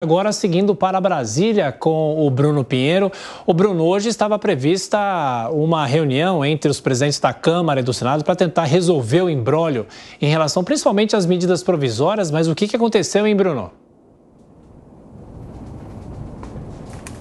Agora, seguindo para Brasília com o Bruno Pinheiro. O Bruno, hoje estava prevista uma reunião entre os presidentes da Câmara e do Senado para tentar resolver o imbróglio em relação principalmente às medidas provisórias, mas o que aconteceu, hein, Bruno?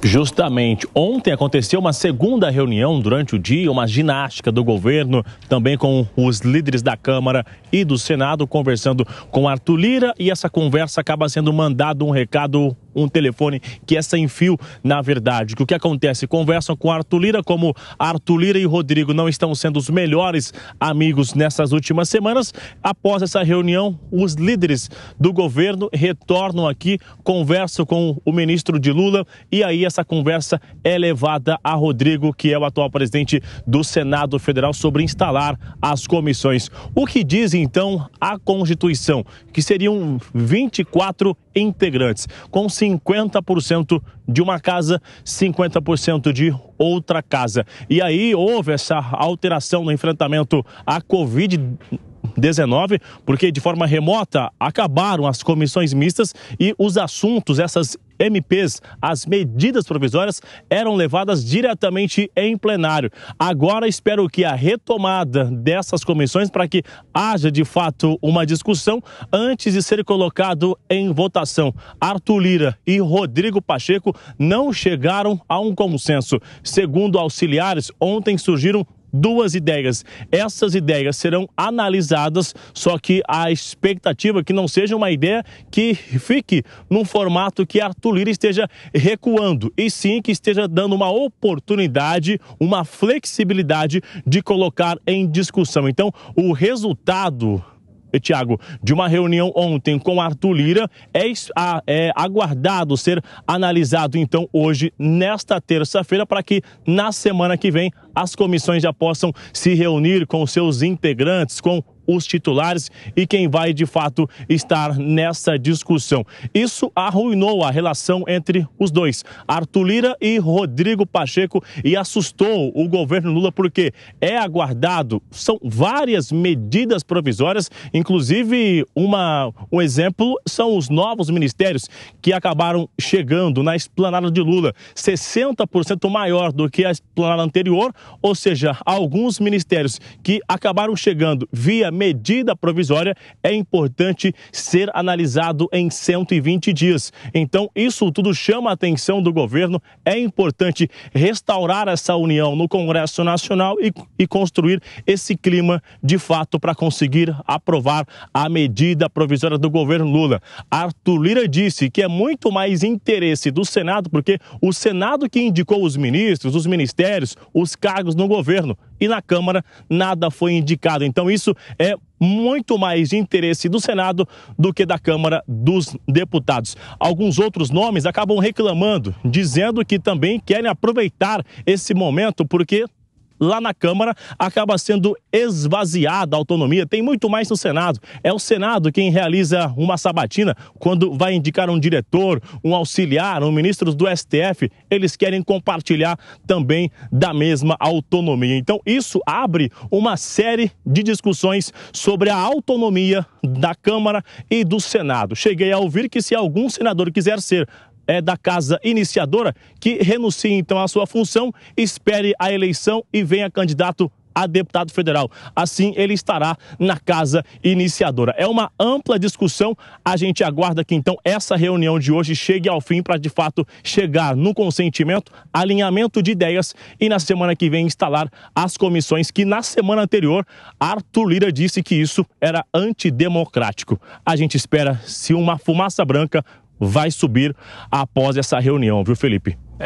Justamente, ontem aconteceu uma segunda reunião durante o dia, uma ginástica do governo, também com os líderes da Câmara e do Senado, conversando com Arthur Lira, e essa conversa acaba sendo mandado um recado, um telefone que é sem fio, na verdade. O que acontece? Conversam com Arthur Lira, como Arthur Lira e Rodrigo não estão sendo os melhores amigos nessas últimas semanas. Após essa reunião, os líderes do governo retornam aqui, conversam com o ministro de Lula, e aí essa conversa é levada a Rodrigo, que é o atual presidente do Senado Federal, sobre instalar as comissões. O que diz então a Constituição? Que seriam 24 integrantes, com 50% de uma casa, 50% de outra casa. E aí houve essa alteração no enfrentamento à Covid-19, porque de forma remota acabaram as comissões mistas e os assuntos, essas MPs, as medidas provisórias, eram levadas diretamente em plenário. Agora espero que a retomada dessas comissões, para que haja de fato uma discussão antes de ser colocado em votação. Arthur Lira e Rodrigo Pacheco não chegaram a um consenso. Segundo auxiliares, ontem surgiram duas ideias. Essas ideias serão analisadas, só que a expectativa é que não seja uma ideia que fique num formato que Arthur Lira esteja recuando, e sim que esteja dando uma oportunidade, uma flexibilidade de colocar em discussão. Então, o resultado, Tiago, de uma reunião ontem com Arthur Lira é aguardado ser analisado então hoje, nesta terça-feira, para que na semana que vem as comissões já possam se reunir com seus integrantes, com os titulares e quem vai de fato estar nessa discussão. Isso arruinou a relação entre os dois, Arthur Lira e Rodrigo Pacheco, e assustou o governo Lula, porque é aguardado, são várias medidas provisórias, inclusive um exemplo são os novos ministérios que acabaram chegando na esplanada de Lula, 60% maior do que a esplanada anterior, ou seja, alguns ministérios que acabaram chegando via medida provisória, é importante ser analisado em 120 dias. Então, isso tudo chama a atenção do governo. É importante restaurar essa união no Congresso Nacional e construir esse clima de fato para conseguir aprovar a medida provisória do governo Lula. Arthur Lira disse que é muito mais interesse do Senado, porque o Senado que indicou os ministros, os ministérios, os cargos no governo, e na Câmara nada foi indicado. Então isso é muito mais de interesse do Senado do que da Câmara dos Deputados. Alguns outros nomes acabam reclamando, dizendo que também querem aproveitar esse momento, porque lá na Câmara acaba sendo esvaziada a autonomia, tem muito mais no Senado. É o Senado quem realiza uma sabatina quando vai indicar um diretor, um auxiliar, um ministro do STF. Eles querem compartilhar também da mesma autonomia. Então isso abre uma série de discussões sobre a autonomia da Câmara e do Senado. Cheguei a ouvir que se algum senador quiser ser da casa iniciadora, que renuncie então à sua função, espere a eleição e venha candidato a deputado federal. Assim ele estará na casa iniciadora. É uma ampla discussão. A gente aguarda que então essa reunião de hoje chegue ao fim para de fato chegar no consentimento, alinhamento de ideias e na semana que vem instalar as comissões que na semana anterior Arthur Lira disse que isso era antidemocrático. A gente espera se uma fumaça branca vai subir após essa reunião, viu, Felipe?